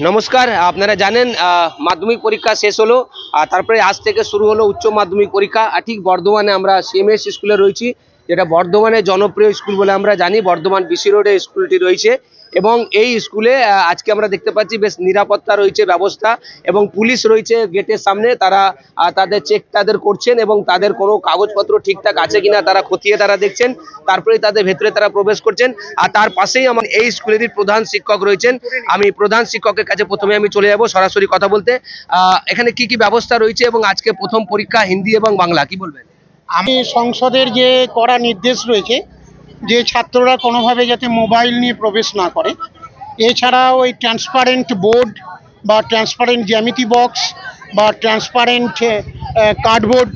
নমস্কার। আপনারা জানেন মাধ্যমিক পরীক্ষা শেষ হলো, তারপরে আজ থেকে শুরু হলো উচ্চ মাধ্যমিক পরীক্ষা। ঠিক বর্ধমানে আমরা সিএমএস স্কুলে রয়েছি, যেটা বর্ধমানে জনপ্রিয় স্কুল বলে আমরা জানি। বর্ধমান বিসি রোডে স্কুলটি রয়েছে এবং এই স্কুলে আজকে আমরা দেখতে পাচ্ছি বেশ নিরাপত্তা রয়েছে ব্যবস্থা, এবং পুলিশ রয়েছে গেটের সামনে। তারা তাদের চেক করছেন এবং তাদের কোনো কাগজপত্র ঠিকঠাক আছে কিনা তারা খতিয়ে তারা দেখছেন, তারপরে তাদের ভেতরে তারা প্রবেশ করছেন। আর তার পাশেই আমার এই স্কুলেরই প্রধান শিক্ষক রয়েছেন। আমি প্রধান শিক্ষকের কাছে প্রথমে আমি চলে যাব সরাসরি কথা বলতে। এখানে কি কি ব্যবস্থা রয়েছে এবং আজকে প্রথম পরীক্ষা হিন্দি এবং বাংলা, কি বলবেন? আমি সংসদের যে কড়া নির্দেশ রয়েছে যে ছাত্ররা কোনোভাবে যাতে মোবাইল নিয়ে প্রবেশ না করে, এছাড়াও ওই ট্রান্সপারেন্ট বোর্ড বা ট্রান্সপারেন্ট জ্যামিতি বক্স বা ট্রান্সপারেন্ট কার্ডবোর্ড,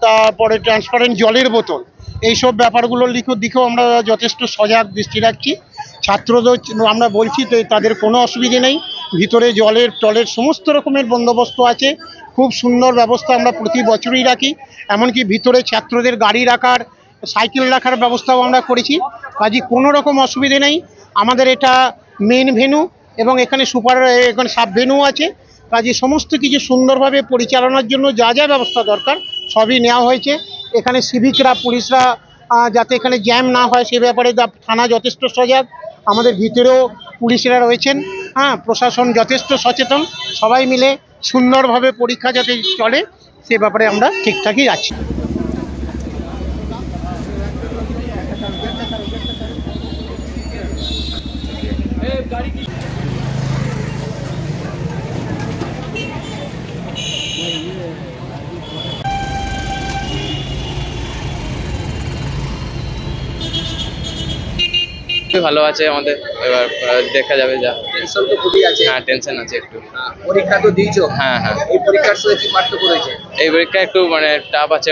তারপরে ট্রান্সপারেন্ট জলের বোতল, এইসব ব্যাপারগুলোর দিকেও আমরা যথেষ্ট সজাগ দৃষ্টি রাখছি। ছাত্রদের আমরা বলছি তো তাদের কোনো অসুবিধে নেই, ভিতরে জলের টলের সমস্ত রকমের বন্দোবস্ত আছে। খুব সুন্দর ব্যবস্থা আমরা প্রতি বছরই রাখি, এমনকি ভিতরে ছাত্রদের গাড়ি রাখার, সাইকেল রাখার ব্যবস্থাও আমরা করেছি। কাজে কোনো রকম অসুবিধে নেই। আমাদের এটা মেন ভেন্যু এবং এখানে এখানে সাব ভেন্যু আছে। কাজে সমস্ত কিছু সুন্দরভাবে পরিচালনার জন্য যা যা ব্যবস্থা দরকার সবই নেওয়া হয়েছে। এখানে সিভিকরা, পুলিশরা যাতে এখানে জ্যাম না হয় সে ব্যাপারে থানা যথেষ্ট সজাগ। আমাদের ভিতরেও পুলিশরা রয়েছেন, প্রশাসন যথেষ্ট সচেতন। সবাই মিলে সুন্দরভাবে পরীক্ষা যাতে চলে সে ব্যাপারে আমরা ঠিকঠাকই আছি। ভালো আছে আমাদের, এবার দেখা যাবে। যা টেনশন তো খুবই আছে। হ্যাঁ, টেনশন আছে একটু। পরীক্ষা তো দিয়েছো? হ্যাঁ হ্যাঁ, এই পরীক্ষার সাথে কি পার্থক্য রয়েছে? এই পরীক্ষা একটু টাফ আছে,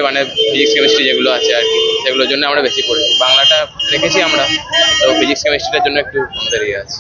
ফিজিক্স কেমিস্ট্রি যেগুলো আছে আর কি, সেগুলোর জন্য আমরা বেশি পড়ি। বাংলাটা রেখেছি আমরা, তো ফিজিক্স কেমিস্ট্রিটার জন্য একটু আমাদের আছে।